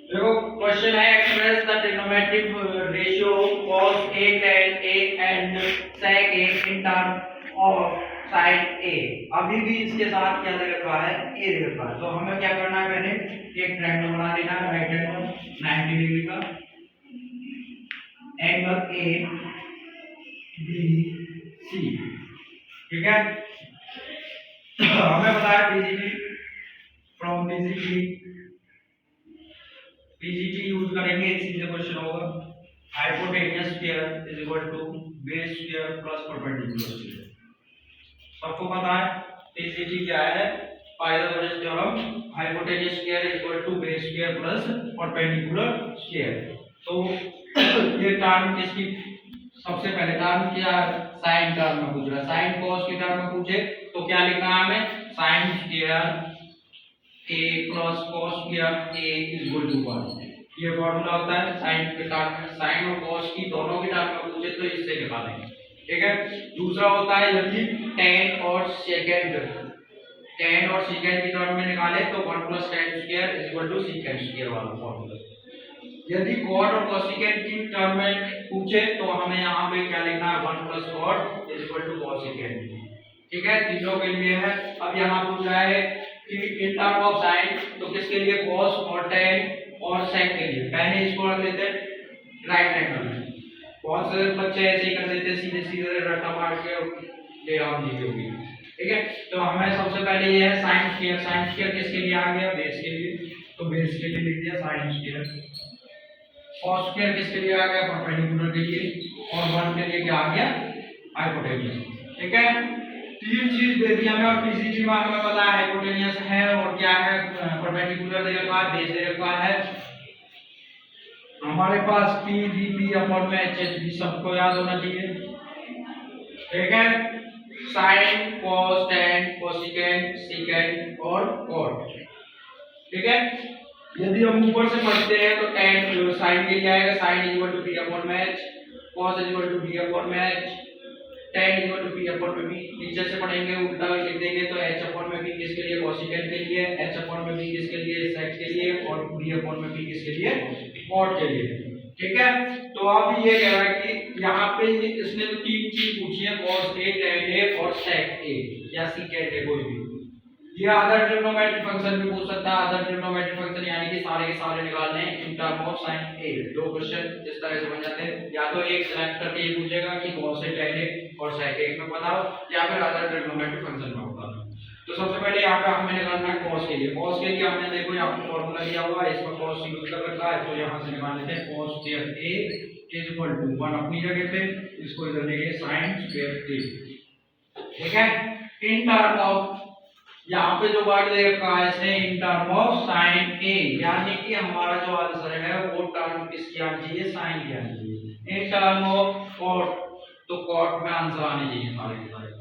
देखो क्वेश्चन है express the trigonometric ratio cos a tan a and sec a in term of sin a। अभी भी इसके साथ क्या दे रखा है, a दे रखा है। तो हमें क्या करना है, पहले एक ट्रायंगल बना लेना है राइट एंगल 90 डिग्री का, एंगल a b c, ठीक है। हमें पता है PGT, फ्रॉम PGT यूज करेंगे, सीधे क्वेश्चन होगा hypotenuse sphere is equal to base sphere plus perpendicular sphere. सबको पता है PGT क्या है, Pythagoras theorem, hypotenuse sphere is equal to base sphere plus perpendicular sphere. तो ये टर्म किसकी, सबसे पहले टर्म क्या, साइन टर्म में पूछ रहा है, साइन कॉस की टर्म में पूछे तो क्या लिखना है हमें, sine square a cross cos square a is equal to 1। ये फार्मूला होता है साइन के टर्म में, साइन और cos की दोनों के टर्म में पूछे तो इससे निकालेंगे, ठीक है। दूसरा होता है यदि tan और सेकंड की टर्म में निकाले तो 1 + tan square is equal to secant square वाला फार्मूला। यदि cot और cosecant की टर्म में पूछे तो हमें यहाँ पे क्या लिखना है, 1 + cot is equal to cosecant, ठीक है। तीनों के लिए है। अब यहाँ पूछ रहा है कि इन टर्म ऑफ साइन, तो किसके लिए, cos और tan और sec के लिए। पहले इसको रख लेते हैं राइट एंगल में, बहुत से बच्चे ऐसे ही कर देते हैं, सीधे सीधे रट्टा मार के ले हम दी होगी, ठीक है। तो हमें सबसे पहले ये है साइन स्क्वायर किसके लिए आ गया, बेस के लिए, तो बेस के लिए लिख दिया साइन स्क्वायर। cos स्क्वायर किसके लिए आ गया, परपेंडिकुलर के लिए, और 1 के लिए क्या आ गया, हाइपोटेन्यूस, ठीक है। तीन चीज दे दी हमें, और PCT में हमें पता है हाइपोटेन्यूस है और क्या है, परपेंडिकुलर दे रखा है, बेस दे रखा है। हमारे पास P VP अपॉन में HHB सबको याद होना चाहिए, ठीक है। Sine cos tan cosecant secant और cot, ठीक है। यदि हम ऊपर से पढ़ते हैं तो tan साइन के लिए आएगा sin is equal to P upon में H, cos is equal to B upon में H, tan is equal to P upon में B। नीचे से पढ़ेंगे उल्टा लिख देंगे तो H अपॉन में B किसके लिए, cosecant के लिए, H अपॉन में B किसके लिए, sec के लिए, और B अपॉन में B किसके लिए, cot के लिए, ठीक है। तो अब ये कह रहा है कि यहाँ पे इसने तो तीन चीज पूछी है, cos A tan A और sec A या secant A, कोई भी। ये अदर ट्रिग्नोमेट्रिक फंक्शन भी पूछ सकता है, अदर ट्रिग्नोमेट्रिक फंक्शन यानी कि सारे के सारे निकालने हैं in term of sin A। दो क्वेश्चन इस तरह से बन जाते हैं, या तो एक सिलेक्ट करके ये पूछेगा कि cos A tan A और sec A में बताओ, या फिर अदर ट्रिग्नोमेट्रिक फंक्शन में बताओ। तो सबसे पहले यहाँ पे हमें निकालना है cos के लिए। cos के लिए हमने देखो यहाँ पे फॉर्मूला दिया हुआ है, इसमें cos यूज कर रखा है, तो यहाँ से निकाल लेते हैं cos square A is equal to 1 अपनी जगह पे, इसको इधर लेंगे sin स्क्वायर A, ठीक है। इन टर्म ऑफ, यहाँ पे जो वर्ड दे रखा है इसने इन टर्म ऑफ साइन ए, यानी कि हमारा जो आंसर है वो टर्म किसकी आनी चाहिए, साइन की आनी चाहिए। इन टर्म ऑफ कॉट, तो कॉट में आंसर आने चाहिए सारे के सारे,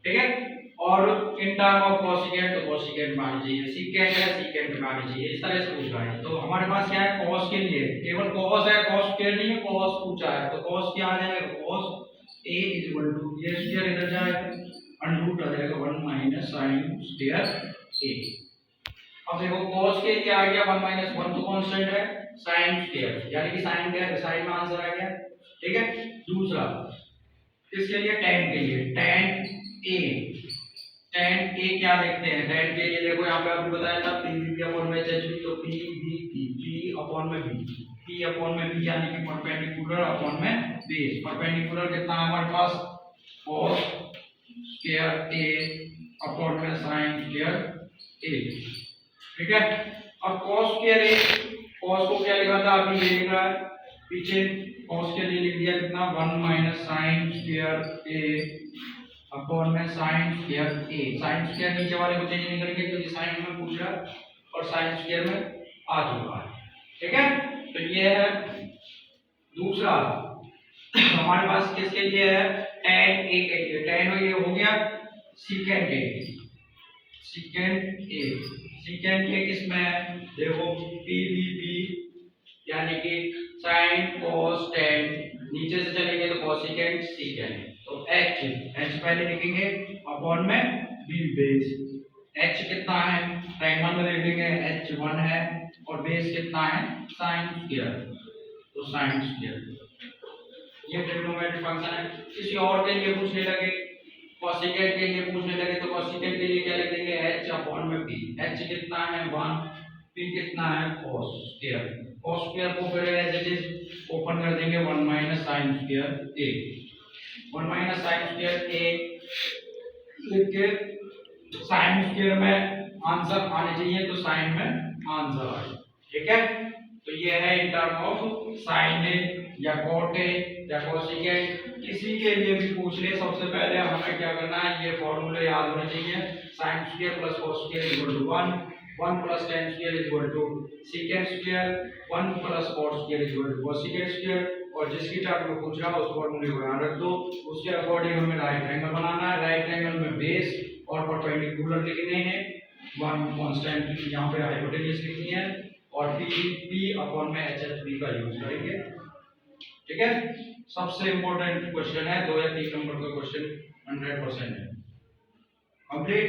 ठीक है। और इन टर्म ऑफ कोसिकेंट, तो कोसिकेंट में आनी चाहिए, सीकेंट है सीकेंट में आनी चाहिए, इस तरह से पूछ रहा है। तो हमारे पास क्या है, कॉस के लिए केवल कॉस है, कॉस स्क्वायर नहीं है, कॉस पूछा है, तो कॉस क्या आ जाएगा, cos A is equal to, ये स्क्वायर इधर जाएगा, अंडरूट आ जाएगा 1 माइनस साइन स्क्वायर ए। अब देखो cos के लिए आ गया 1 माइनस 1 तो कांस्टेंट है, साइन स्क्वायर यानी कि साइन क्या है, साइन में आंसर आ गया, ठीक है। दूसरा इसके लिए tan के लिए, tan a क्या लिखते हैं, tan के लिए देखो यहाँ पे आपको बताया था P अपॉन में HHB, तो P अपॉन में B, P अपॉन में B यानी कि परपेंडिकुलर अपॉन में बेस। परपेंडिकुलर कितना है हमारे पास, cos स्क्वायर a अपॉन में sin स्क्वायर a, ठीक है। अब cos स्क्वायर a, cos को क्या लिखा था, अभी ये लिख रहा है पीछे, cos के लिए लिख दिया कितना, 1 minus sin square a upon में sin square a। sin square नीचे वाले को चेंज नहीं करेंगे क्योंकि sin में पूछ रहा है और sin स्क्वायर में आ चुका है, ठीक है। तो ये है दूसरा। हमारे पास किसके लिए है, tan a के लिए, tan ये हो गया secant a, secant a किसमें है, देखो PVP यानी कि sin cos tan, नीचे से चलेंगे तो cosecant secant, तो h पहले लिखेंगे अपॉन में b बेस, h कितना है ट्रायंगल में देख लेंगे, h 1 है, और बेस कितना है साइन स्क्वायर, तो साइन स्क्वायर। ये ट्रिग्नोमेट्रिक फंक्शन है। किसी और के लिए पूछने लगे, कोसेकेंट के लिए पूछने लगे तो कोसेकेंट के लिए क्या लिख देंगे h अपॉन में p। h कितना है 1, p कितना है cos स्क्वायर। cos स्क्वायर को फिर एज इट इज ओपन कर देंगे 1 minus sin square a, 1 minus sin square a लिख के sin स्क्वायर में आंसर आने चाहिए तो sin में आंसर आए। ठीक है, तो ये है in term of sin a या cot a या कोसेकेंट, किसी के लिए भी पूछ ले सबसे पहले हमें क्या करना है, ये फॉर्मूले याद होने चाहिए। sin square plus cos square equal to 1, 1 plus tan square equal to secant square, 1 plus cot square equal to cosecant square. और जिसकी टर्म में पूछ रहा है उस फॉर्मूले को याद रख दो, उसके अकॉर्डिंग हमें राइट एंगल बनाना है। राइट एंगल में बेस और परपेंडिकुलर लिखने हैं, वन कांस्टेंट यहां पे हाइपोटेन्यूज लिखनी है और p अपॉन में hf का यूज करेंगे। ठीक है, सबसे इंपॉर्टेंट क्वेश्चन है, 2 या 3 नंबर का क्वेश्चन 100% है। कंप्लीट।